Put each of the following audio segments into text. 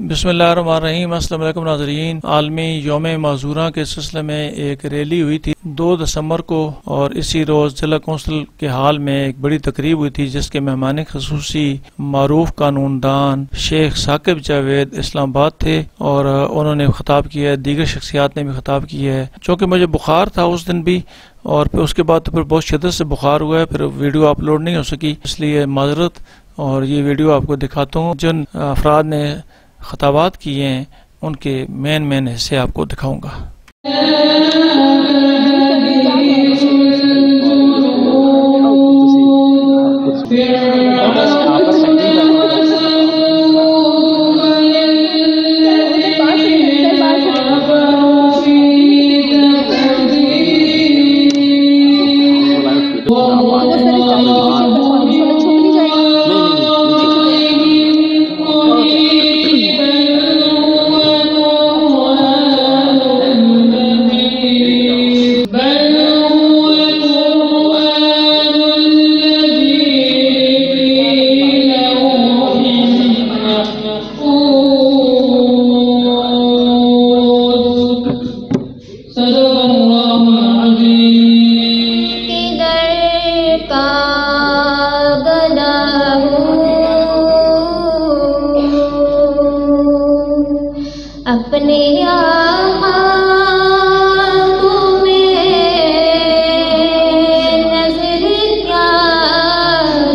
बिस्मिल्लाहिर्रहमानिर्रहीम। अस्सलाम वालेकुम नाज़रीन। आलमी यौम माज़ूरा के सिलसिले में एक रैली हुई थी 2 दिसंबर को, और इसी रोज़ जिला कौंसिल के हाल में एक बड़ी तकरीब हुई थी जिसके मेहमान ख़ुसूसी मारूफ कानूनदान शेख साकिब जावेद इस्लामाबाद थे, और उन्होंने खिताब किया है, दीगर शख्सियात ने भी खिताब किया है। चूँकि मुझे बुखार था उस दिन भी, और फिर उसके बाद तो फिर बहुत शिद्दत से बुखार हुआ है, फिर वीडियो अपलोड नहीं हो सकी, इसलिए माजरत। और ये वीडियो आपको दिखाता हूँ। जिन अफराद ने खिताबात किए हैं उनके मेन हिस्से आपको दिखाऊंगा। अपने नजर क्या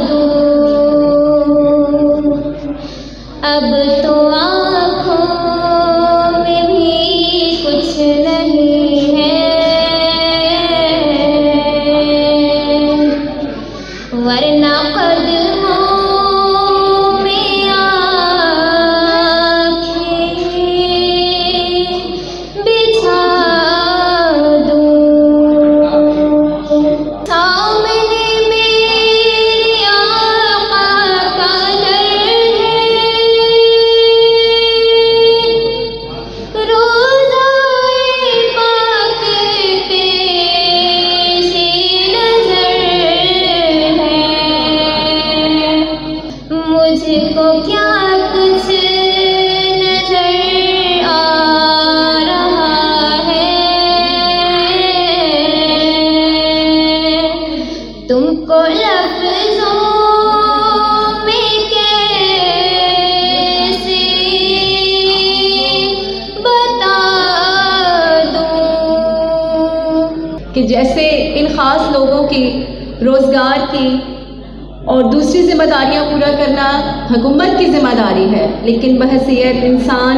दूं, अब तो आँखों में भी कुछ नहीं है, वरना मुझको क्या कुछ नजर आ रहा है, तुमको लफ्जों में कैसे बता दूं कि जैसे इन खास लोगों की रोजगार की और दूसरी जिम्मेदारियां पूरा करना हुकूमत की जिम्मेदारी है, लेकिन बहैसियत इंसान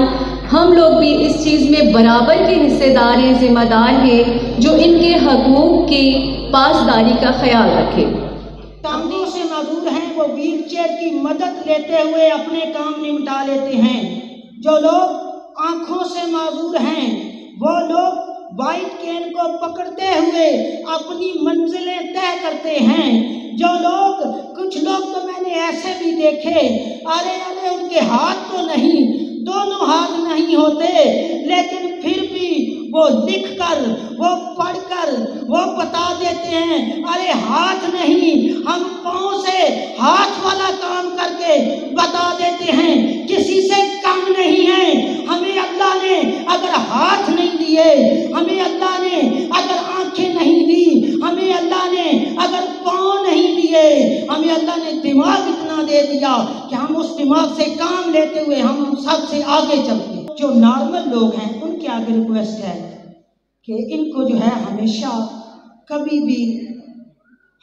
हम लोग भी इस चीज़ में बराबर के हिस्सेदार हैं, जिम्मेदार हैं, जो इनके हकूक़ की पासदारी का ख्याल रखें। टांगों से माजूर हैं वो व्हील चेयर की मदद लेते हुए अपने काम निपटा लेते हैं। जो लोग आँखों से माजूर हैं वो लोग वाइट केन को पकड़ते हुए अपनी मंजिलें तय करते हैं। जो लोग, कुछ लोग तो मैंने ऐसे भी देखे, अरे उनके हाथ तो नहीं, दोनों हाथ नहीं होते, लेकिन फिर भी वो लिखकर, वो पढ़कर वो बता देते हैं, अरे हाथ नहीं, हम पाँव से हाथ वाला काम करके बता देते हैं, किसी से कम नहीं है। हमें अल्लाह ने अगर हाथ नहीं दिए, हमें अल्लाह ने अगर आंखें नहीं दी, हमें अल्लाह ने अगर पाँव नहीं दिए, हमें अल्लाह ने दिमाग इतना दे दिया कि हम उस दिमाग से काम लेते हुए हम सबसे आगे चलते। जो नॉर्मल लोग हैं उनके आगे रिक्वेस्ट है कि इनको जो है हमेशा कभी भी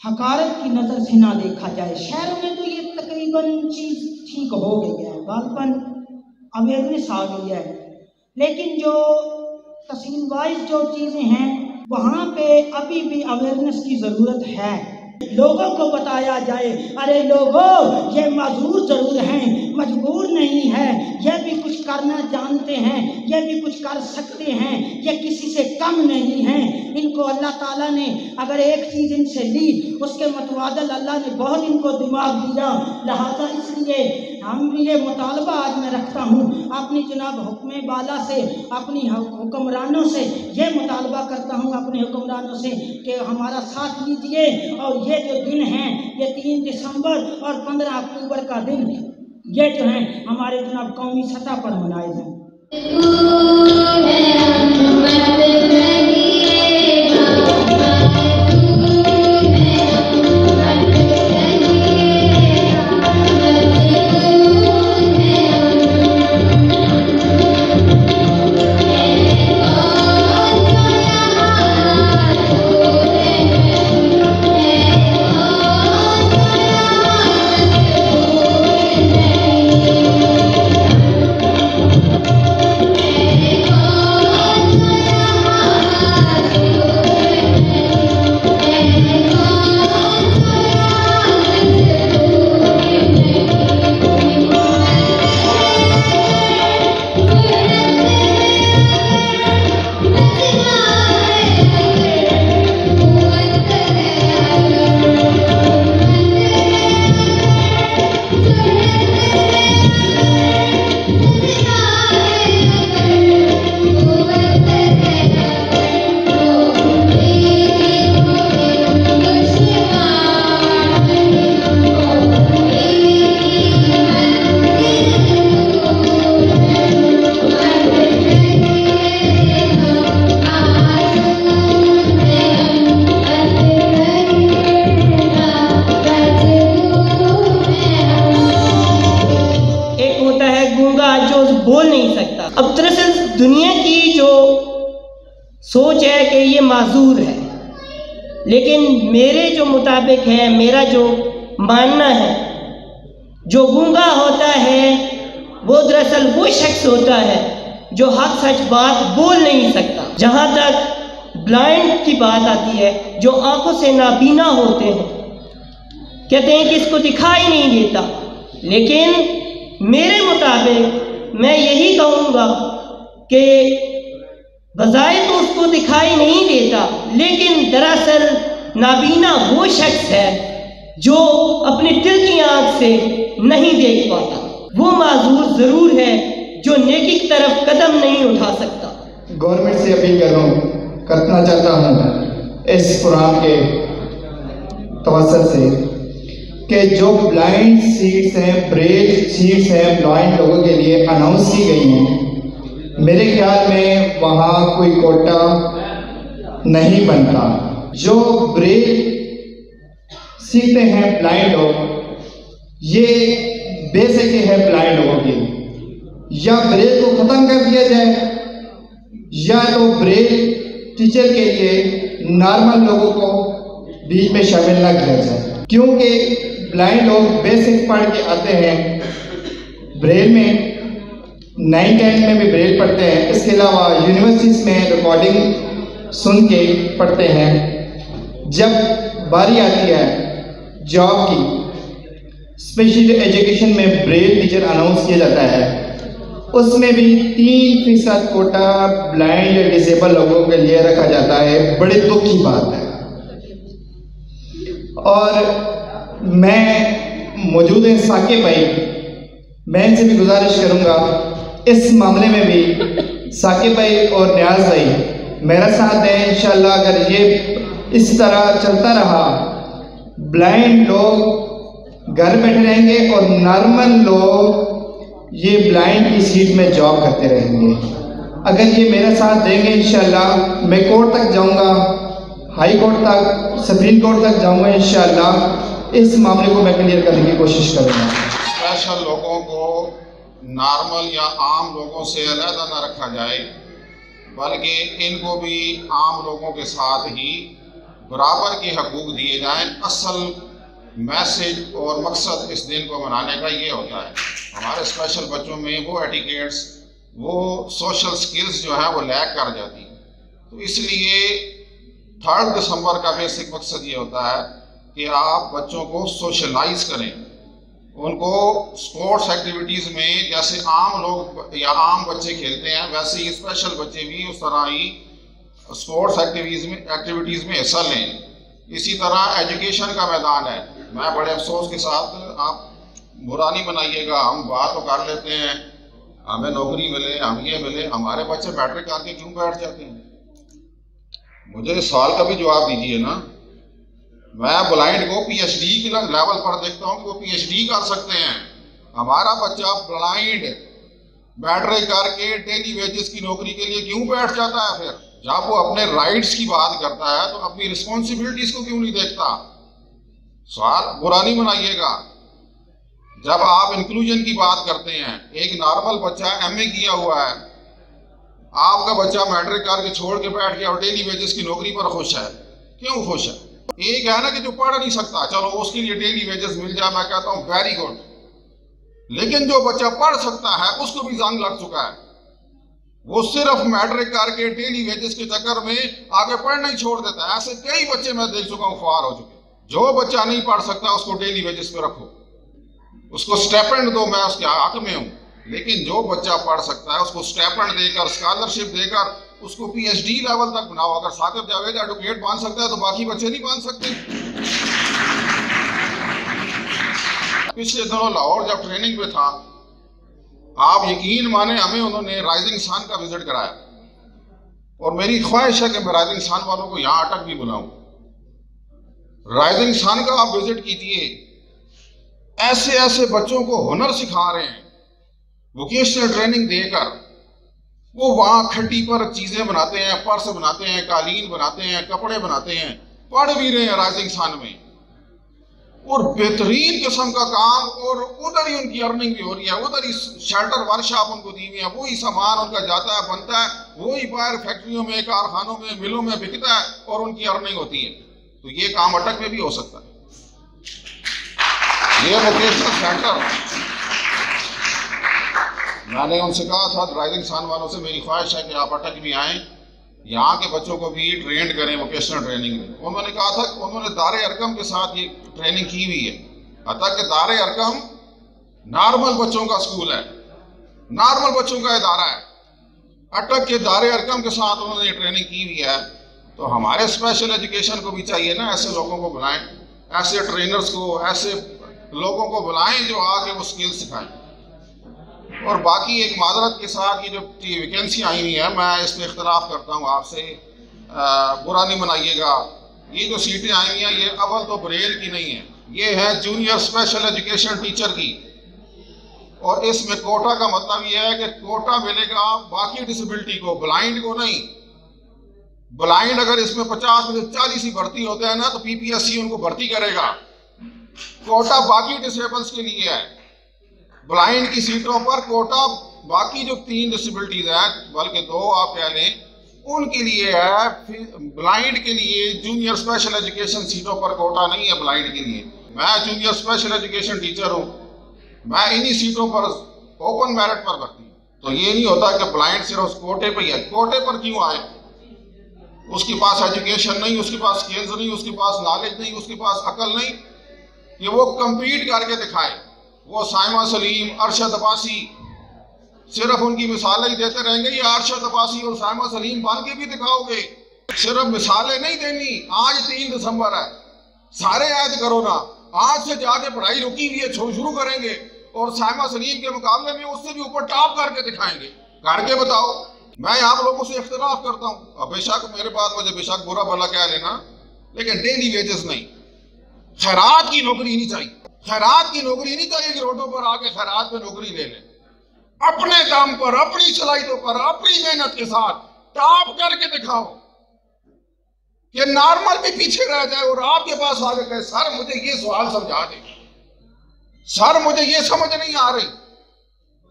हकारत की नज़र से ना देखा जाए। शहरों में तो ये तकरीबन चीज़ ठीक हो गई है, गालबन अवेयरनेस आ गई है, लेकिन जो तहसील वाइज जो चीज़ें हैं वहाँ पे अभी भी अवेयरनेस की ज़रूरत है। लोगों को बताया जाए, अरे लोगों ये मजबूर ज़रूर हैं, मजबूर नहीं है, ये भी कुछ करना जानते हैं, ये भी कुछ कर सकते हैं, ये किसी से कम नहीं हैं। इनको अल्लाह ताला ने अगर एक चीज़ इनसे ली उसके मुतवादल अल्लाह ने बहुत इनको दिमाग दिया। लिहाजा इसलिए हम ये मुतालबा आज मैं रखता हूँ अपनी जनाब हुक्म बाला से, अपनी हुक्मरानों से ये मुतालबा करता हूँ अपने हुक्मरानों से कि हमारा साथ लीजिए और ये जो दिन हैं ये 3 दिसंबर और 15 अक्टूबर का दिन ये तो हैं हमारे जनाब कौमी सतह पर मनाए जाएं। बोल नहीं सकता। अब दरअसल दुनिया की जो सोच है कि ये माजूर है, लेकिन मेरे जो मुताबिक है, मेरा जो मानना है, जो गूंगा होता है वो दरअसल वो शख्स होता है जो हक सच बात बोल नहीं सकता। जहाँ तक ब्लाइंड की बात आती है, जो आंखों से नाबीना होते हैं, कहते हैं कि इसको दिखाई नहीं देता, लेकिन मेरे मुताबिक मैं यही कहूँगा कि बज़ाहिर तो उसको दिखाई नहीं देता, लेकिन दरअसल नाबीना वो शख्स है जो अपने दिल की आँख से नहीं देख पाता। वो माजूर ज़रूर है जो नेकी की तरफ कदम नहीं उठा सकता। गवर्नमेंट से अपील करना चाहता हूँ इस कुरान के तवस्सुल से कि जो ब्लाइंड सीट्स हैं, ब्रेल सीट्स हैं ब्लाइंड लोगों के लिए अनाउंस की गई हैं, मेरे ख्याल में वहाँ कोई कोटा नहीं बनता। जो ब्रेल सीखते हैं ब्लाइंड लोग, ये बेसिक है ब्लाइंड लोगों की, या ब्रेल को ख़त्म कर दिया जाए या तो ब्रेल टीचर के लिए नॉर्मल लोगों को बीच में शामिल ना किया जाए, क्योंकि ब्लाइंड लोग बेसिक पढ़ के आते हैं ब्रेल में, 9-10 में भी ब्रेल पढ़ते हैं, इसके अलावा यूनिवर्सिटीज़ में रिकॉर्डिंग सुन के पढ़ते हैं। जब बारी आती है जॉब की, स्पेशल एजुकेशन में ब्रेल टीचर अनाउंस किया जाता है, उसमें भी 3% कोटा ब्लाइंड या डिसेबल लोगों के लिए रखा जाता है। बड़े दुख की बात है। और मैं मौजूद हैं साकिब भाई, मैं इनसे भी गुजारिश करूंगा इस मामले में भी साकिब भाई और न्याज भाई मेरा साथ दें। इंशाल्लाह अगर ये इस तरह चलता रहा, ब्लाइंड लोग घर बैठे रहेंगे और नॉर्मल लोग ये ब्लाइंड की सीट में जॉब करते रहेंगे। अगर ये मेरा साथ देंगे इंशाल्लाह मैं कोर्ट तक जाऊंगा, हाई कोर्ट तक, सुप्रीम कोर्ट तक जाऊंगा। इंशाल्लाह इस मामले को मैं क्लियर करने की कोशिश करूंगा। स्पेशल लोगों को नॉर्मल या आम लोगों से अलग न रखा जाए, बल्कि इनको भी आम लोगों के साथ ही बराबर के हकूक़ दिए जाएं। असल मैसेज और मकसद इस दिन को मनाने का ये होता है। हमारे स्पेशल बच्चों में वो एटिकेट्स, वो सोशल स्किल्स जो है वो लैक कर जाती हैं। तो इसलिए 3 दिसंबर का बेसिक मकसद ये होता है कि आप बच्चों को सोशलाइज करें, उनको स्पोर्ट्स एक्टिविटीज़ में जैसे आम लोग या आम बच्चे खेलते हैं, वैसे ही स्पेशल बच्चे भी उस तरह ही स्पोर्ट्स एक्टिविटीज़ में हिस्सा लें। इसी तरह एजुकेशन का मैदान है। मैं बड़े अफसोस के साथ, आप बुरा नहीं बनाइएगा, हम बात तो कर लेते हैं, हमें नौकरी मिले, हम ये मिले, हमारे बच्चे मैट्रिक आके क्यों बैठ जाते हैं? मुझे इस सवाल का भी जवाब दीजिए ना। मैं ब्लाइंड को PhD के लेवल पर देखता हूँ कि वो PhD कर सकते हैं। हमारा बच्चा ब्लाइंड मैट्रिक करके डेली वेजेस की नौकरी के लिए क्यों बैठ जाता है? फिर जब वो अपने राइट्स की बात करता है तो अपनी रिस्पॉन्सिबिलिटीज को क्यों नहीं देखता? सवाल बुरा नहीं बनाइएगा। जब आप इंक्लूजन की बात करते हैं, एक नॉर्मल बच्चा MA किया हुआ है, आपका बच्चा मैट्रिक करके छोड़ के बैठ गया और डेली वेजेस की नौकरी पर खुश है, क्यों खुश है? एक है ना कि जो पढ़ नहीं सकता, चलो उसके लिए डेली वेजेस मिल जाए, मैं कहता हूं वेरी गुड। लेकिन जो बच्चा पढ़ सकता है उसको भी जंग लग चुका है, वो सिर्फ मैट्रिक करके डेली वेजेस के चक्कर में आगे पढ़ना ही छोड़ देता है। ऐसे कई बच्चे मैं देख चुका हूं, ख्वार हो चुके। जो बच्चा नहीं पढ़ सकता उसको डेली वेजेस पे रखो, उसको स्टेपेंड दो, मैं उसके हक में हूं। लेकिन जो बच्चा पढ़ सकता है उसको स्टेपेंड देकर, स्कॉलरशिप देकर उसको PhD लेवल तक बनाओ। अगर साकिब जावेद एडवोकेट बन सकता है तो बाकी बच्चे नहीं बन सकते। पिछले दिनों लाहौर जब ट्रेनिंग पे था, आप यकीन माने हमें उन्होंने राइजिंग सन का विजिट कराया, और मेरी ख्वाहिश है कि मैं राइजिंग सन वालों को यहां अटक भी बुलाऊं। राइजिंग सन का आप विजिट कीजिए, ऐसे ऐसे बच्चों को हुनर सिखा रहे हैं वोकेशनल ट्रेनिंग देकर। वो वहां खड्डी पर चीजें बनाते हैं, पर्स बनाते हैं, कालीन बनाते हैं, कपड़े बनाते हैं, पढ़ भी रहे हैं राइजिंग सन में, और बेहतरीन किस्म का काम, और उधर ही उनकी अर्निंग भी हो रही है। उधर ही शेल्टर वर्कशॉप उनको दी हुई है, वही सामान उनका जाता है, बनता है, वही बाहर फैक्ट्रियों में, कारखानों में, मिलों में बिकता है और उनकी अर्निंग होती है। तो ये काम अटक में भी हो सकता है। ये वोकेशनल सेंटर, मैंने उनसे कहा था, राइजिंग सन वालों से मेरी ख्वाहिश है कि आप अटक भी आएँ, यहाँ के बच्चों को भी ट्रेंड करें वोकेशनल ट्रेनिंग में। उन्होंने कहा था कि उन्होंने दारे अरकम के साथ ये ट्रेनिंग की हुई है। अतः कि दारे अरकम नॉर्मल बच्चों का स्कूल है, नॉर्मल बच्चों का इदारा है। अटक के दारे अरकम के साथ उन्होंने ट्रेनिंग की हुई है। तो हमारे स्पेशल एजुकेशन को भी चाहिए ना, ऐसे लोगों को बुलाएं, ऐसे ट्रेनर्स को, ऐसे लोगों को बुलाएं जो आके वो स्किल सिखाएं। और बाकी एक माजरत के साथ ये जो वैकेंसी आई हुई है, मैं इस पर इख्तलाफ करता हूँ आपसे, बुरा नहीं मनाइएगा। ये जो सीटें आई हुई हैं ये अव्वल तो बरेल की नहीं है, ये है जूनियर स्पेशल एजुकेशन टीचर की। और इसमें कोटा का मतलब ये है कि कोटा मिलेगा बाकी डिसेबिलिटी को, ब्लाइंड को नहीं। ब्लाइंड अगर इसमें 50 में से 40 ही भर्ती होते हैं ना तो PPSC उनको भर्ती करेगा। कोटा बाकी डिसेबल्स के लिए है, ब्लाइंड की सीटों पर कोटा बाकी जो 3 डिसेबिलिटीज हैं, बल्कि 2 आप कह लें, उनके लिए है। ब्लाइंड के लिए जूनियर स्पेशल एजुकेशन सीटों पर कोटा नहीं है ब्लाइंड के लिए। मैं जूनियर स्पेशल एजुकेशन टीचर हूँ, मैं इन्हीं सीटों पर ओपन मेरिट पर भर्ती। तो ये नहीं होता कि ब्लाइंड सिर्फ कोटे पर ही है। कोटे पर क्यों आए? उसके पास एजुकेशन नहीं, उसके पास स्किल्स नहीं, उसके पास नॉलेज नहीं, उसके पास अकल नहीं, कि वो कम्पीट करके दिखाए। वो साइमा सलीम, अरशद अब्बासी, सिर्फ उनकी मिसालें ही देते रहेंगे, या अरशद अब्बासी और साइमा सलीम बन के भी दिखाओगे? सिर्फ मिसालें नहीं देनी। आज 3 दिसंबर है, सारे ऐड करो ना, आज से जाके पढ़ाई रुकी हुई है, शुरू करेंगे, और साइमा सलीम के मुकाबले में उससे भी ऊपर टॉप करके दिखाएंगे। करके बताओ। मैं आप लोगों से इख्तिलाफ करता हूँ, अब बेशक मेरे बात मुझे बेशक बुरा भला कह लेना, लेकिन डेली वेजेस नहीं, खैरात की नौकरी नहीं चाहिए। खैरात की नौकरी नहीं चाहिए कि रोडों पर आके खैरात पे नौकरी ले लें। अपने दम पर, अपनी सलाहियतों पर, अपनी मेहनत के साथ टॉप करके दिखाओ कि नॉर्मल भी पीछे रह जाए और आपके पास आगे कहे, सर मुझे ये सवाल समझा दे, सर मुझे ये समझ नहीं आ रही,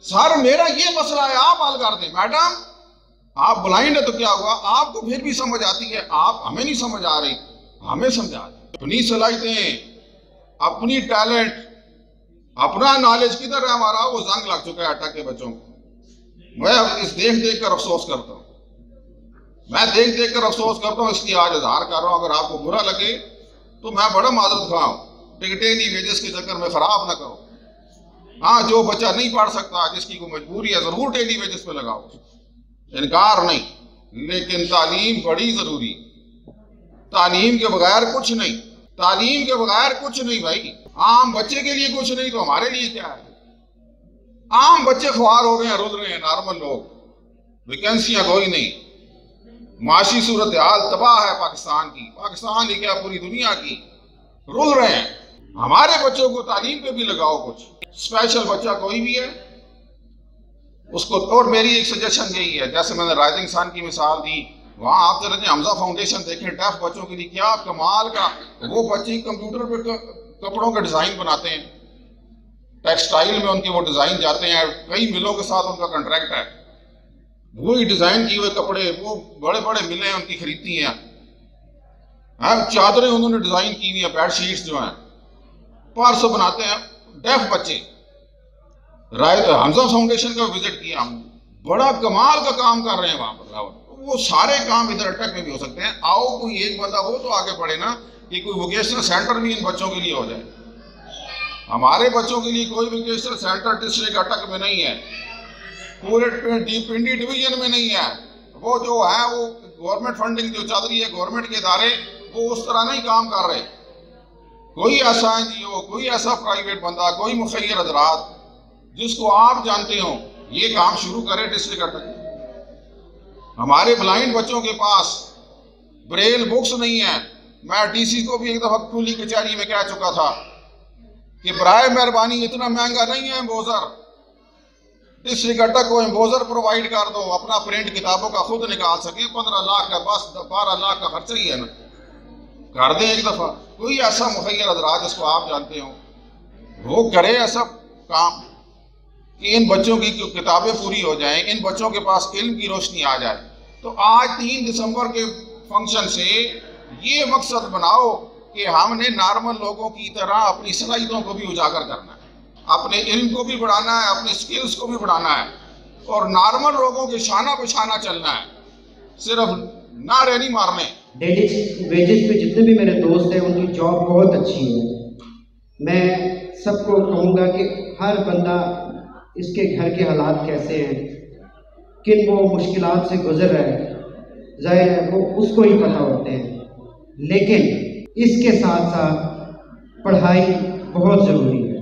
सर मेरा ये मसला है, आप हल कर दें। मैडम आप ब्लाइंड है तो क्या हुआ, आपको फिर भी समझ आती है, आप हमें नहीं समझ आ रही, हमें समझा दें। अपनी सलाहियतें, अपनी टैलेंट, अपना नॉलेज किधर है हमारा, वो जंग लग चुका है अटक के बच्चों को। मैं अब इस देख देख कर अफसोस करता हूँ, मैं देख देख कर अफसोस करता हूँ, इसलिए आज इजहार कर रहा हूँ। अगर आपको बुरा लगे तो मैं बड़ा माजरत खा हूँ, टिकटें वेजेस के चक्कर में खराब ना करो। हाँ, जो बच्चा नहीं पढ़ सकता, जिसकी कोई मजबूरी है, जरूर डेली वेजेस पे लगाओ, इनकार नहीं, लेकिन तालीम बड़ी जरूरी। तालीम के बगैर कुछ नहीं, तालीम के बगैर कुछ नहीं भाई। आम बच्चे के लिए कुछ नहीं तो हमारे लिए क्या है? आम बच्चे ख्वार हो रहे हैं, रुल रहे हैं, नॉर्मल लोग, वैकेंसियां कोई नहीं, माशी सूरत हाल तबाह है पाकिस्तान की, पाकिस्तान ही क्या पूरी दुनिया की, रुल रहे हैं। हमारे बच्चों को तालीम पे भी लगाओ कुछ। स्पेशल बच्चा कोई भी है उसको। और मेरी एक सजेशन यही है, जैसे मैंने राइजिंग सन की मिसाल दी, वहाँ आप चले हमजा फाउंडेशन देखें, डेफ बच्चों के लिए क्या कमाल का, वो बच्चे कंप्यूटर पे कपड़ों का डिज़ाइन बनाते हैं, टेक्सटाइल में उनके वो डिज़ाइन जाते हैं, कई मिलों के साथ उनका कॉन्ट्रैक्ट है, वही डिज़ाइन किए हुए कपड़े वो बड़े बड़े मिलें उनकी खरीदती हैं। चादरें उन्होंने डिज़ाइन की हुई है, बेडशीट्स जो हैं पार्सल बनाते हैं डेफ बच्चे। हमजा फाउंडेशन का विजिट किया हम, बड़ा कमाल का काम कर रहे हैं वहाँ पर। वो सारे काम इधर अटक में भी हो सकते हैं। आओ कोई एक बंदा हो तो आगे बढ़े ना, कि कोई वोकेशनल सेंटर भी इन बच्चों के लिए हो जाए। हमारे बच्चों के लिए कोई वोकेशनल सेंटर डिस्ट्रिक्ट अटक में नहीं है, पूरे पिंडी डिवीजन में नहीं है। वो जो है वो गवर्नमेंट फंडिंग जो चल रही है, गवर्नमेंट के इदारे वो उस तरह नहीं काम कर रहे। कोई ऐसा एनजीओ, कोई ऐसा प्राइवेट बंदा, कोई मुखैर हजरात जिसको आप जानते हो ये काम शुरू करे डिस्ट्रिक्ट अटक। हमारे ब्लाइंड बच्चों के पास ब्रेल बुक्स नहीं है। मैं डीसी को भी एक दफा खुली कचहरी में कह चुका था कि बराए मेहरबानी इतना महंगा नहीं है एम्बोजर, डिस्ट्रिक्ट अटक को एम्बोजर प्रोवाइड कर दो, अपना प्रिंट किताबों का खुद निकाल सके। 15 लाख का बस 12 लाख का खर्चा ही है ना, कर दे एक दफा। कोई ऐसा मुखैर हजरात जिसको आप जानते हो वो करे ऐसा काम कि इन बच्चों की किताबें पूरी हो जाएं, इन बच्चों के पास इल्म की रोशनी आ जाए। तो आज 3 दिसंबर के फंक्शन से ये मकसद बनाओ कि हमने नॉर्मल लोगों की तरह अपनी सलाहियतों को भी उजागर करना है, अपने इल्म को भी बढ़ाना है, अपने स्किल्स को भी बढ़ाना है, और नॉर्मल लोगों के शाना बशाना चलना है, सिर्फ नारे नहीं मारने। डेली वेजेस पे जितने भी मेरे दोस्त हैं उनकी जॉब बहुत अच्छी है। मैं सबको कहूँगा कि हर बंदा इसके घर के हालात कैसे हैं, किन वो मुश्किलात से गुजर रहा है, ज़ाहिर है वो उसको ही पता होते हैं। लेकिन इसके साथ साथ पढ़ाई बहुत ज़रूरी है।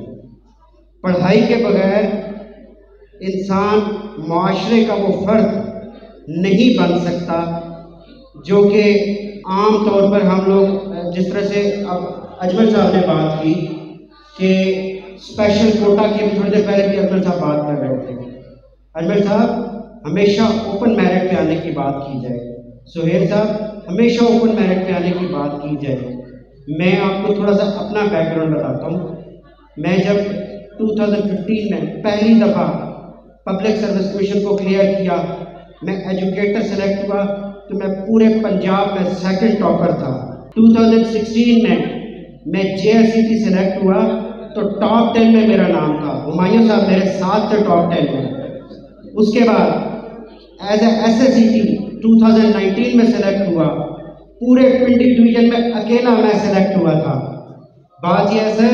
पढ़ाई के बगैर इंसान माशरे का वो फ़र्द नहीं बन सकता जो कि आम तौर पर हम लोग, जिस तरह से अब अजमल साहब ने बात की कि स्पेशल कोटा की, थोड़ी देर पहले भी अजमल साहब बात कर रहे थे। अजमल साहब हमेशा ओपन मेरिट पे आने की बात की जाए, सुहेल साहब हमेशा ओपन मेरिट पे आने की बात की जाए। मैं आपको थोड़ा सा अपना बैकग्राउंड बताता हूँ। मैं जब 2015 में पहली दफ़ा पब्लिक सर्विस कमीशन को क्लियर किया, मैं एजुकेटर सेलेक्ट हुआ तो मैं पूरे पंजाब में 2nd टॉपर था। 2016 में मैं JSCT सेलेक्ट हुआ तो टॉप 10 में मेरा नाम था, हुमायूं साहब मेरे साथ थे टॉप 10 में। उसके बाद एज ए SSCT 2019 में सेलेक्ट हुआ, पूरे पिंडी डिवीजन में अकेला मैं सेलेक्ट हुआ था। बात यह है सर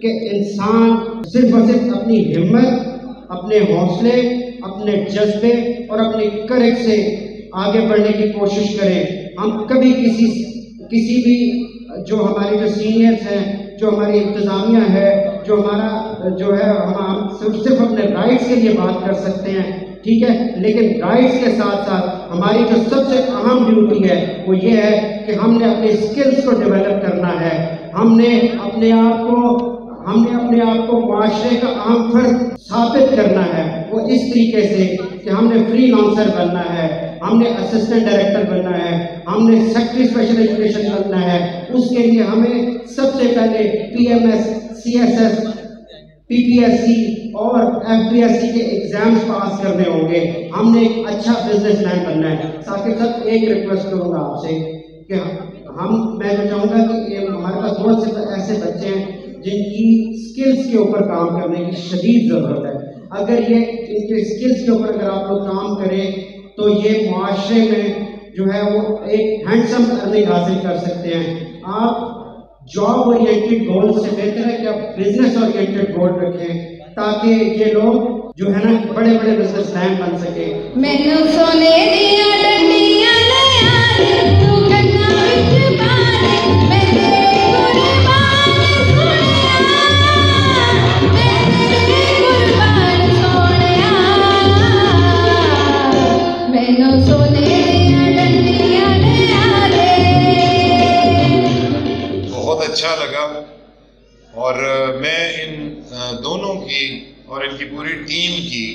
कि इंसान सिर्फ और सिर्फ अपनी हिम्मत, अपने हौसले, अपने जज्बे और अपने करेज से आगे बढ़ने की कोशिश करें। हम कभी किसी भी जो हमारे जो सीनियर्स हैं, जो हमारी इंतज़ामिया है, जो हमारा जो है, हम सिर्फ अपने राइट्स के लिए बात कर सकते हैं, ठीक है, लेकिन राइट्स के साथ साथ हमारी जो सबसे अहम ड्यूटी है वो ये है कि हमने अपने स्किल्स को डेवलप करना है। हमने अपने आप को माशरे का अहम फर्द साबित करना है। वो इस तरीके से कि हमने फ्रीलांसर बनना है, हमने असिस्टेंट डायरेक्टर बनना है, हमने सेक्रेटरी स्पेशल एजुकेशन बनना है। उसके लिए हमें सबसे पहले PMS, CSS, PPSC और FPSC के एग्जाम्स पास करने होंगे। हमने एक अच्छा बिजनेसमैन बनना है। साथ ही साथ एक रिक्वेस्ट करूँगा आपसे कि मैं तो चाहूँगा कि हमारे पास बहुत से ऐसे बच्चे हैं जिनकी स्किल्स के ऊपर काम करने की शदीद ज़रूरत है। अगर ये इनके स्किल्स के ऊपर अगर आप लोग काम करें तो ये मुआशरे में जो है वो एक हैंडसम अर्निंग हासिल कर सकते हैं। आप जॉब ओरिएंटेड गोल से बेहतर है कि आप बिजनेस ओरिएंटेड गोल रखें ताकि ये लोग जो है ना बड़े बड़े बिजनेसमैन बन सके। मैनू सोने दिया डंडियां ले आ तू कन्ना विच बारे मैं तेरे कुर्बान सोनिया मैं तेरे कुर्बान सोनिया मैनू सोने दिया डंडियां ले आ रे। बहुत अच्छा लगा और मैं इन दोनों इनकी पूरी टीम की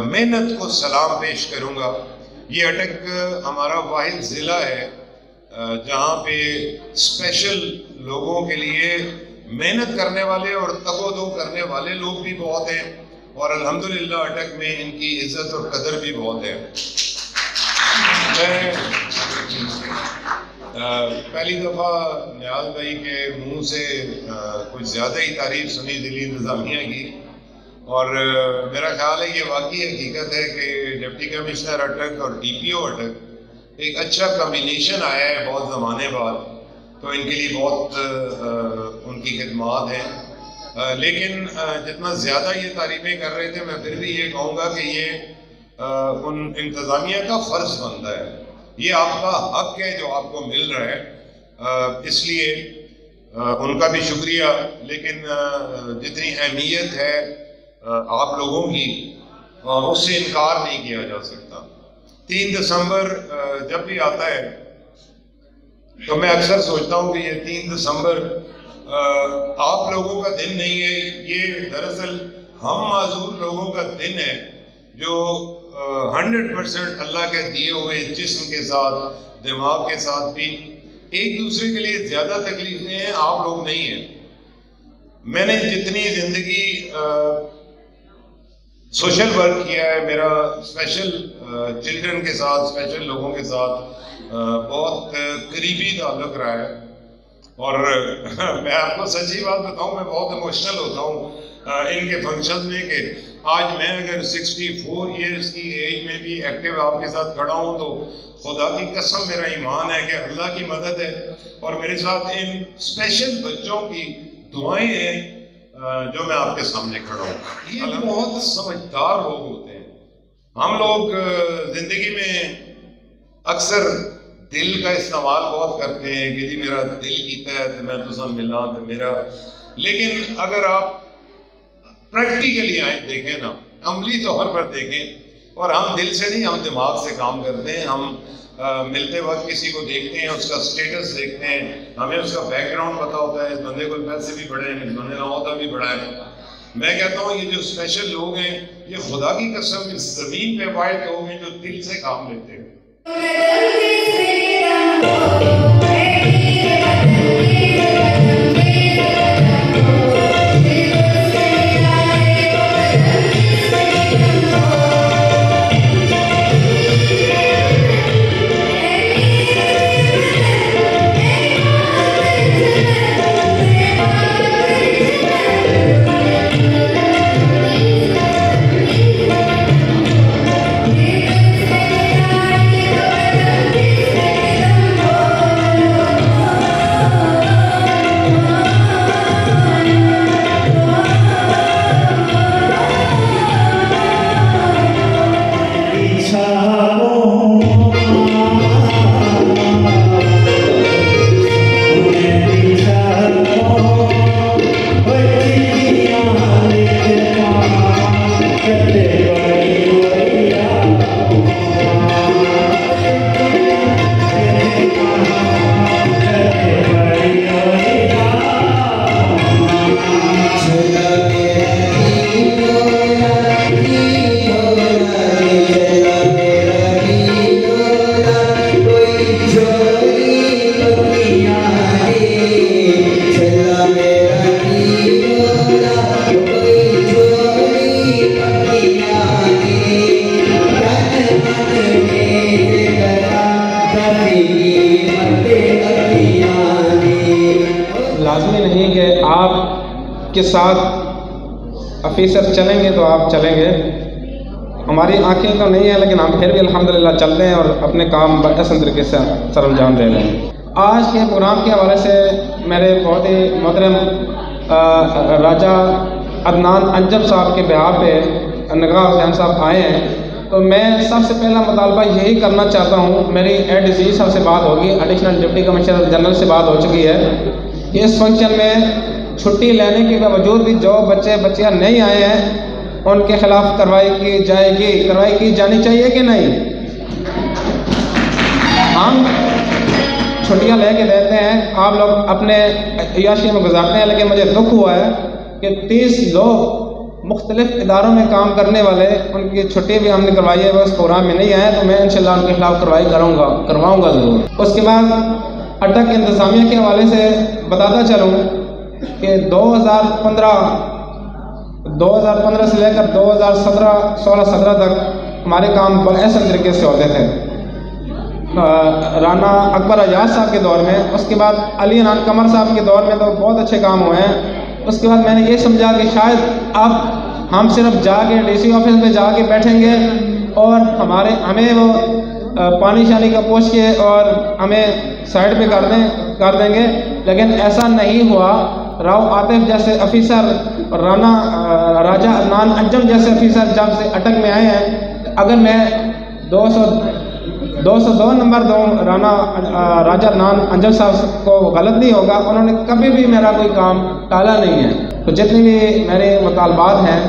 मेहनत को सलाम पेश करूँगा। ये अटक हमारा वाहिद ज़िला है जहाँ पे स्पेशल लोगों के लिए मेहनत करने वाले और तगोदो करने वाले लोग भी बहुत हैं और अल्हम्दुलिल्लाह अटक में इनकी इज्जत और कदर भी बहुत है। मैं पहली दफ़ा नियाज़ भाई के मुंह से कुछ ज़्यादा ही तारीफ सुनी दिल्ली इंतज़ामिया की और मेरा ख्याल है ये वाकई हकीकत है कि डिप्टी कमिश्नर अटक और DPO अटक एक अच्छा कम्बिनेशन आया है बहुत ज़माने बाद, तो इनके लिए बहुत उनकी खिदमात हैं। लेकिन जितना ज़्यादा ये तारीफ़ें कर रहे थे मैं फिर भी ये कहूँगा कि ये उन इंतज़ामिया का फ़र्ज़ बनता है, ये आपका हक है जो आपको मिल रहा है, इसलिए उनका भी शुक्रिया। लेकिन जितनी अहमियत है आप लोगों की उससे इनकार नहीं किया जा सकता। 3 दिसंबर जब भी आता है तो मैं अक्सर सोचता हूँ कि ये 3 दिसंबर आप लोगों का दिन नहीं है, ये दरअसल हम माजूर लोगों का दिन है जो 100% अल्लाह के दिए हुए जिस्म के साथ दिमाग के साथ भी एक दूसरे के लिए ज़्यादा तकलीफें हैं आप लोग नहीं हैं। मैंने जितनी ज़िंदगी सोशल वर्क किया है, मेरा स्पेशल चिल्ड्रन के साथ, स्पेशल लोगों के साथ बहुत करीबी ताल्लुक़ रहा है और मैं आपको सच्ची बात बताऊं, मैं बहुत इमोशनल होता हूं इनके फंक्शन में कि आज मैं अगर 64 ईयर्स की एज में भी एक्टिव आपके साथ खड़ा हूं तो खुदा की कसम मेरा ईमान है कि अल्लाह की मदद है और मेरे साथ इन स्पेशल बच्चों की दुआएं हैं जो मैं आपके सामने खड़ा हूँ। ये बहुत समझदार लोग होते हैं। हम लोग जिंदगी में अक्सर दिल का इस्तेमाल बहुत करते हैं कि जी मेरा दिल कीता है तो मैं तो सब मिला तो मेरा, लेकिन अगर आप प्रैक्टिकली आए देखें ना, अमली तौर पर देखें, और हम दिल से नहीं हम दिमाग से काम करते हैं। हम मिलते वक्त किसी को देखते हैं, उसका स्टेटस देखते हैं, हमें उसका बैकग्राउंड पता होता है, इस बंदे को पैसे भी बड़े हैं, इस बंदे का औहदा भी बड़ा है। मैं कहता हूँ ये जो स्पेशल लोग हैं ये खुदा की कसम इस जमीन पे वाहिद लोग हैं जो दिल से काम लेते हैं। लाजमी नहीं कि आप के साथ ऑफिसर चलेंगे तो आप चलेंगे, हमारी आंखें तो नहीं है लेकिन हम फिर भी अल्हम्दुलिल्लाह चलते हैं और अपने काम बहसन तरीके से सरअंजाम दे रहे हैं। आज के प्रोग्राम के हवाले से मेरे बहुत ही मोहतरम राजा अदनान अंजम साहब के बिहार पे नगाह हुसैन साहब आए हैं, तो मैं सबसे पहला मुतालबा यही करना चाहता हूँ, मेरी ADC साहब से बात होगी, एडिशनल डिप्टी कमिश्नर जनरल से बात हो चुकी है कि इस फंक्शन में छुट्टी लेने के बावजूद भी जो बच्चियाँ नहीं आए हैं उनके खिलाफ कार्रवाई की जानी चाहिए कि नहीं। हम छुट्टियां लेके देते हैं, आप लोग अपने याशी में गुजारते हैं, लेकिन मुझे दुख हुआ है कि 30 लोग मुख्तलिफ इदारों में काम करने वाले, उनकी छुट्टी भी हमने करवाई है, वो इस प्रोग्राम में नहीं आए, तो मैं इंशाल्लाह उनके खिलाफ कार्रवाई करवाऊँगा ज़रूर। उसके बाद अटक इंतज़ामिया के हवाले से बताता चलूँ कि 2015 से लेकर 2016-17 तक हमारे काम बड़े ऐसे तरीके से होते थे। राना अकबर आजाद साहब के दौर में, उसके बाद अली अनान कमर साहब के दौर में तो बहुत अच्छे काम हुए हैं। उसके बाद मैंने ये समझा कि शायद अब हम सिर्फ जाके DC ऑफिस में जाके बैठेंगे और हमें वो पानी शानी का पोछ के और हमें साइड पे कर देंगे, लेकिन ऐसा नहीं हुआ। राव आतिफ जैसे ऑफिसर और राजा अदनान अंजम जैसे ऑफिसर जब से अटक में आए हैं, अगर मैं 202 नंबर दूँ राजा अदनान अंजम साहब को गलत नहीं होगा, उन्होंने कभी भी मेरा कोई काम टाला नहीं है। तो जितने भी मेरे मुतालबात हैं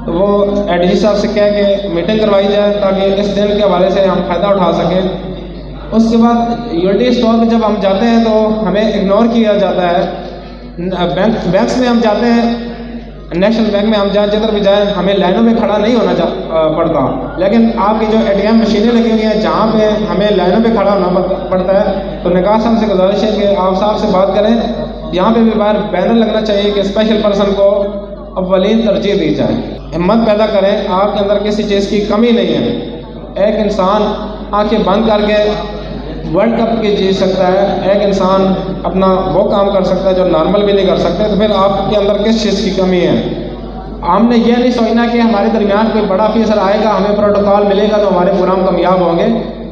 तो वो ADG साहब से कह के मीटिंग करवाई जाए ताकि इस दिन के हवाले से हम फ़ायदा उठा सकें। उसके बाद यूनिटी स्टोर पर जब हम जाते हैं तो हमें इग्नोर किया जाता है। बैंक्स में हम जाते हैं, नेशनल बैंक में हम जाए, जिधर भी जाए हमें लाइनों में खड़ा नहीं होना पड़ता, लेकिन आपकी जो ATM मशीनें लगी हुई हैं जहाँ पे हमें लाइनों पे खड़ा होना पड़ता है, तो निकास साहब से गुजारिश है कि आप साहब से बात करें, यहाँ पे भी बाहर बैनर लगना चाहिए कि स्पेशल पर्सन को अव्वलीन तरजीह दी जाए। हिम्मत पैदा करें, आपके अंदर किसी चीज़ की कमी नहीं है। एक इंसान आंखें बंद करके वर्ल्ड कप की जीत सकता है, एक इंसान अपना वो काम कर सकता है जो नॉर्मल भी नहीं कर सकते, तो फिर आपके अंदर किस चीज़ की कमी है? हमने ये नहीं सोचना कि हमारे दरमियान कोई बड़ा ऑफिसर आएगा, हमें प्रोटोकॉल मिलेगा तो हमारे प्रोग्राम कामयाब होंगे।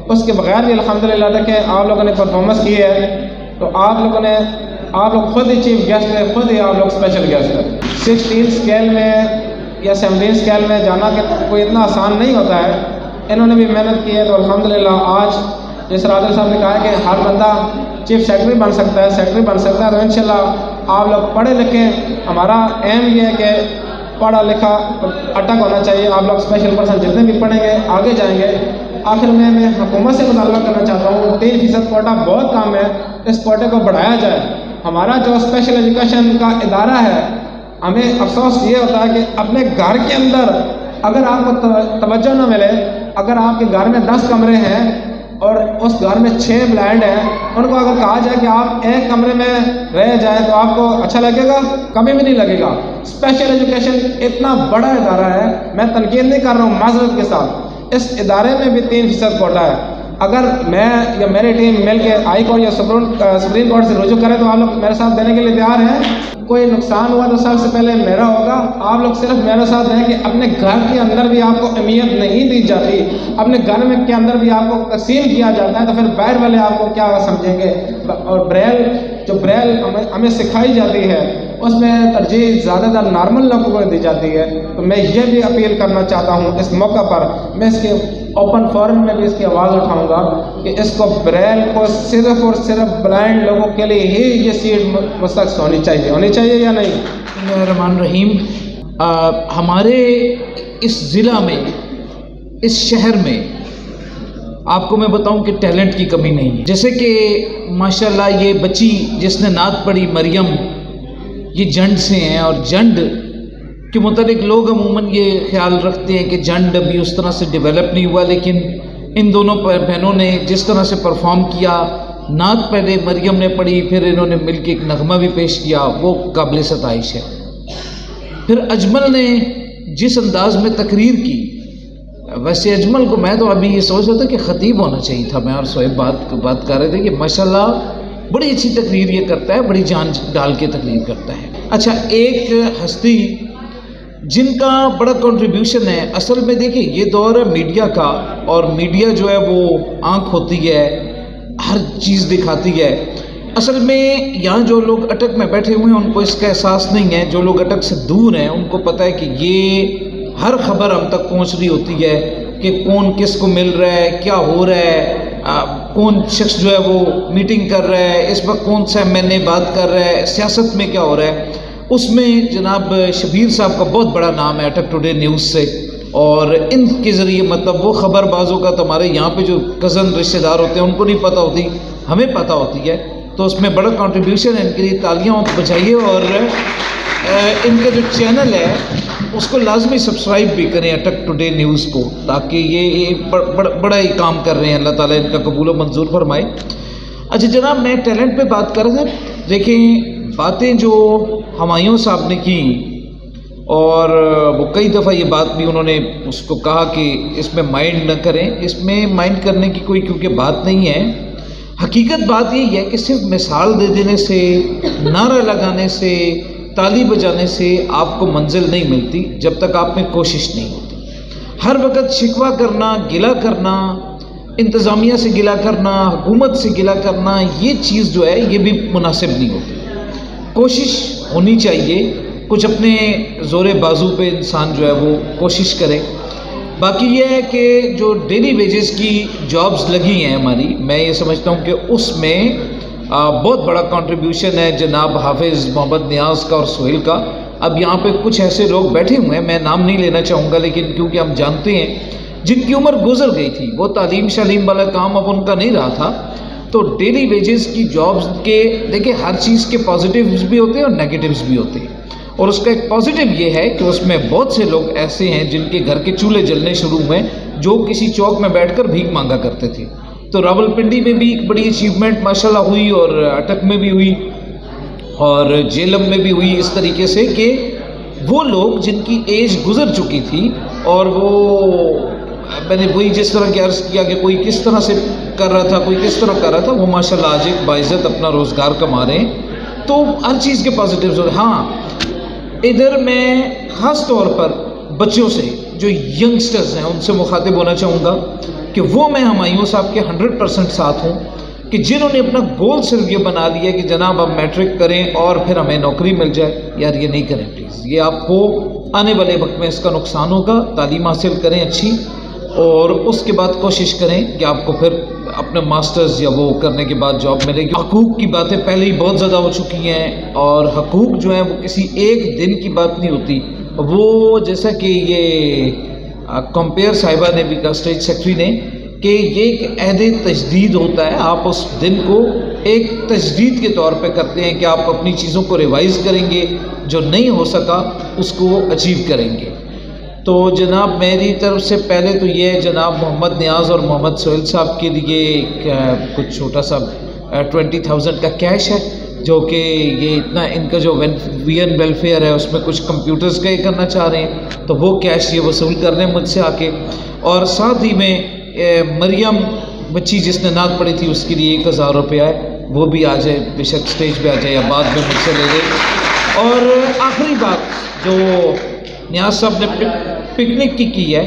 उसके बगैर भी अल्हम्दुलिल्लाह देखें आप लोगों ने परफॉर्मेंस की है, तो आप लोग खुद ही चीफ गेस्ट है, खुद ही आप लोग स्पेशल गेस्ट है। 16 स्केल में या 17 स्केल में जाना कि कोई इतना आसान नहीं होता है, इन्होंने भी मेहनत की है। तो अल्हम्दुलिल्लाह आज जिस रादर साहब ने कहा है कि हर बंदा चीफ सेक्रेटरी बन सकता है, सेक्रेटरी बन सकता है, तो इंशाल्लाह आप लोग पढ़े लिखे, हमारा एम ये है कि पढ़ा लिखा अटक होना चाहिए। आप लोग स्पेशल पर्सन जितने भी पढ़ेंगे आगे जाएंगे। आखिर में मैं हुकूमत से मुतालबा करना चाहता हूँ, 3% कोटा बहुत कम है, इस कोटे को बढ़ाया जाए। हमारा जो स्पेशल एजुकेशन का इदारा है, हमें अफसोस ये होता है कि अपने घर के अंदर अगर आपको तवज्जो न मिले, अगर आपके घर में 10 कमरे हैं और उस घर में 6 ब्लाइंड हैं, उनको अगर कहा जाए कि आप एक कमरे में रह जाएं तो आपको अच्छा लगेगा? कभी भी नहीं लगेगा। स्पेशल एजुकेशन इतना बड़ा इदारा है, मैं तनकीद नहीं कर रहा हूँ माज़रत के साथ, इस इदारे में भी 3% कोटा है। अगर मैं या मेरी टीम मिल के हाई कोर्ट या सुप्रीम कोर्ट से रुजू करें तो आप लोग मेरे साथ देने के लिए तैयार हैं? कोई नुकसान हुआ तो सबसे पहले मेरा होगा। आप लोग सिर्फ मेरे साथ रहें कि अपने घर के अंदर भी आपको अहमियत नहीं दी जाती, अपने घर में के अंदर भी आपको तकसीम किया जाता है, तो फिर बाहर वाले आपको क्या समझेंगे? और ब्रेल हमें सिखाई जाती है उसमें तरजीह ज़्यादातर नॉर्मल लोगों को दी जाती है। तो मैं ये भी अपील करना चाहता हूँ इस मौका पर, मैं इसके ओपन फोरम में भी इसकी आवाज़ उठाऊँगा कि इसको ब्रेल को सिर्फ और सिर्फ ब्लाइंड लोगों के लिए ही ये सीट मुस्तक़ होनी चाहिए या नहीं? रहमान रहीम, हमारे इस ज़िला में, इस शहर में आपको मैं बताऊं कि टैलेंट की कमी नहीं है। जैसे कि माशाल्लाह ये बच्ची जिसने नात पढ़ी मरियम, ये जंड से हैं, और जंड के मुतालिक लोग अमूमन ये ख्याल रखते हैं कि जंड अभी उस तरह से डेवलप नहीं हुआ, लेकिन इन दोनों बहनों ने जिस तरह से परफॉर्म किया, नात पहले मरियम ने पढ़ी, फिर इन्होंने मिलकर एक नगमा भी पेश किया, वो काबिल सताइश है। फिर अजमल ने जिस अंदाज में तकरीर की, वैसे अजमल को मैं तो अभी ये सोच रहा था कि ख़तीब होना चाहिए था। मैं और सोएब बात कर रहे थे कि माशाल्लाह बड़ी अच्छी तकरीर ये करता है, बड़ी जान डाल के तकरीर करता है। अच्छा, एक हस्ती जिनका बड़ा कंट्रीब्यूशन है, असल में देखिए ये दौर है मीडिया का, और मीडिया जो है वो आँख होती है, हर चीज़ दिखाती है। असल में यहाँ जो लोग अटक में बैठे हुए हैं उनको इसका एहसास नहीं है। जो लोग अटक से दूर हैं उनको पता है कि ये हर खबर हम तक पहुँच रही होती है कि कौन किसको मिल रहा है, क्या हो रहा है, कौन शख्स जो है वो मीटिंग कर रहा है, इस वक्त कौन सा MNA बात कर रहा है, सियासत में क्या हो रहा है। उसमें जनाब शबीर साहब का बहुत बड़ा नाम है अटक टुडे न्यूज़ से, और इनके ज़रिए मतलब वो खबरबाजों का तो हमारे यहाँ पे जो कज़न रिश्तेदार होते हैं उनको नहीं पता होती, हमें पता होती है। तो उसमें बड़ा कंट्रीब्यूशन है, इनके लिए तालियां बजाइए। और इनका जो चैनल है उसको लाजमी सब्सक्राइब भी करें अटक टुडे न्यूज़ को, ताकि ये बड़ा ही काम कर रहे हैं। अल्लाह ताला इनका कबूल व मंजूर फरमाए। अच्छा जनाब, मैं टैलेंट पे बात कर रहा था। देखिए बातें जो हुमायूं साहब ने की, और वो कई दफ़ा ये बात भी उन्होंने उसको कहा कि इसमें माइंड न करें। इसमें माइंड करने की कोई क्योंकि बात नहीं है। हकीकत बात यही है कि सिर्फ मिसाल दे देने से, नारा लगाने से, ताली बजाने से आपको मंजिल नहीं मिलती जब तक आप में कोशिश नहीं होती। हर वक्त शिकवा करना, गिला करना, इंतज़ामिया से गिला करना, हुकूमत से गिला करना, ये चीज़ जो है ये भी मुनासिब नहीं होती। कोशिश होनी चाहिए, कुछ अपने ज़ोरे बाजू पे इंसान जो है वो कोशिश करे। बाकी ये है कि जो डेली वेजेस की जॉब्स लगी हैं हमारी, मैं ये समझता हूँ कि उसमें बहुत बड़ा कंट्रीब्यूशन है जनाब हाफिज़ मोहम्मद नियाज़ का और सोहेल का। अब यहाँ पे कुछ ऐसे लोग बैठे हुए हैं, मैं नाम नहीं लेना चाहूँगा, लेकिन क्योंकि हम जानते हैं जिनकी उम्र गुजर गई थी, वो तालीम शालीम वाला काम अब उनका नहीं रहा था, तो डेली वेजेस की जॉब्स के देखिए हर चीज़ के पॉजिटिव्स भी होते हैं और नेगेटिव्स भी होते हैं। और उसका एक पॉजिटिव ये है कि उसमें बहुत से लोग ऐसे हैं जिनके घर के चूल्हे जलने शुरू हुए, जो किसी चौक में बैठकर भीख मांगा करते थे। तो रावलपिंडी में भी एक बड़ी अचीवमेंट माशाल्लाह हुई, और अटक में भी हुई, और जेलम में भी हुई, इस तरीके से कि वो लोग जिनकी एज गुजर चुकी थी, और वो मैंने वही जिस तरह की अर्ज़ किया कि कोई किस तरह से कर रहा था, कोई किस तरह कर रहा था, वो माशाल्लाह आज एक बाइज़्ज़त अपना रोज़गार कमा रहे हैं। तो हर चीज़ के पॉजिटिव्स हो। हाँ, इधर मैं ख़ास तौर पर बच्चों से, जो यंगस्टर्स हैं, उनसे मुखातिब होना चाहूँगा कि वो मैं हुमायूं साहब के 100% साथ हूँ कि जिन्होंने अपना गोल सिर्फ ये बना लिया कि जनाब आप मैट्रिक करें और फिर हमें नौकरी मिल जाए। यार ये नहीं करें प्लीज़, ये आपको आने वाले वक्त में इसका नुकसान होगा। तालीम हासिल करें अच्छी, और उसके बाद कोशिश करें कि आपको फिर अपने मास्टर्स या वो करने के बाद जॉब मिलेगी। हकूक़ की बातें पहले ही बहुत ज़्यादा हो चुकी हैं, और हकूक़ जो है वो किसी एक दिन की बात नहीं होती। वो जैसा कि ये कंपेयर साहिबा ने भी कहा, स्टेट सेक्रेटरी ने, कि ये एक अहद तजदीद होता है। आप उस दिन को एक तजदीद के तौर पे करते हैं कि आप अपनी चीज़ों को रिवाइज़ करेंगे, जो नहीं हो सका उसको अचीव करेंगे। तो जनाब मेरी तरफ से पहले तो ये जनाब मोहम्मद नियाज़ और मोहम्मद सोहेल साहब के लिए कुछ छोटा सा 20,000 का कैश है, जो कि ये इतना इनका जो वीएन वेलफेयर है उसमें कुछ कंप्यूटर्स का ये करना चाह रहे हैं, तो वो कैश ये वसूल कर रहे हैं मुझसे आके। और साथ ही में मरियम बच्ची जिसने नात पड़ी थी उसके लिए 1,000 रुपया है, वो भी आ जाए, बेशक स्टेज पे आ जाए या बाद में मुझसे ले ले। और आखिरी बात जो नियाज़ साहब ने पिकनिक की है,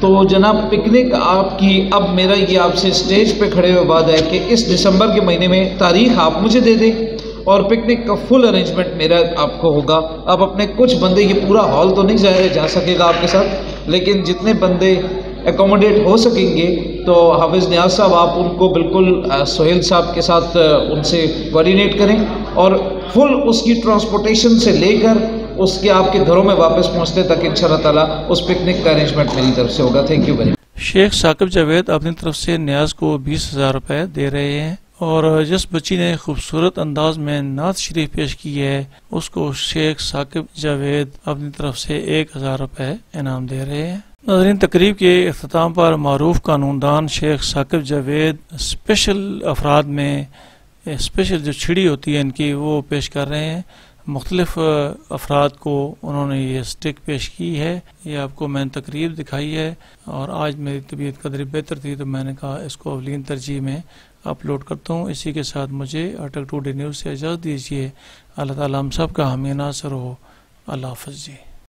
तो जनाब पिकनिक आपकी, अब मेरा ये आपसे स्टेज पे खड़े हुए बात है कि इस दिसंबर के महीने में तारीख आप मुझे दे दें, और पिकनिक का फुल अरेंजमेंट मेरा आपको होगा। अब अपने कुछ बंदे, ये पूरा हॉल तो नहीं जा सकेगा आपके साथ, लेकिन जितने बंदे एकोमोडेट हो सकेंगे, तो हाफिज़ नियाज़ साहब आप उनको बिल्कुल सोहेल साहब के साथ उनसे कोऑर्डिनेट करें, और फुल उसकी ट्रांसपोर्टेशन से लेकर उसके आपके घरों में वापस पहुंचते तक इंशाअल्लाह ताला उस पिकनिक का अरेंजमेंट मेरी तरफ से होगा। Thank you very much. Sheikh Sakib Javed अपनी तरफ से नियाज़ को 20,000 रुपये दे रहे हैं, और जिस बच्ची ने खूबसूरत अंदाज में नात शरीफ पेश की है उसको शेख साकिब जावेद अपनी तरफ से 1,000 रुपये इनाम दे रहे हैं। नाज़रीन, तकरीब के अख्ताम पर मारूफ कानूनदान शेख साकिब जावेद स्पेशल अफराद में स्पेशल जो छिड़ी होती है इनकी, वो पेश कर रहे हैं। मुख्तलिफ अफराद को उन्होंने ये स्टिक पेश की है, ये आपको मैंने तकरीब दिखाई है, और आज मेरी तबीयत कदरी बेहतर थी तो मैंने कहा इसको अवलीन तरजीह में अपलोड करता हूँ। इसी के साथ मुझे अटक टुडे न्यूज़ से इजाज़त दीजिए। अल्लाह ताला हम सब का हामी नासर हो। अल्लाह हाफ़िज़ जी।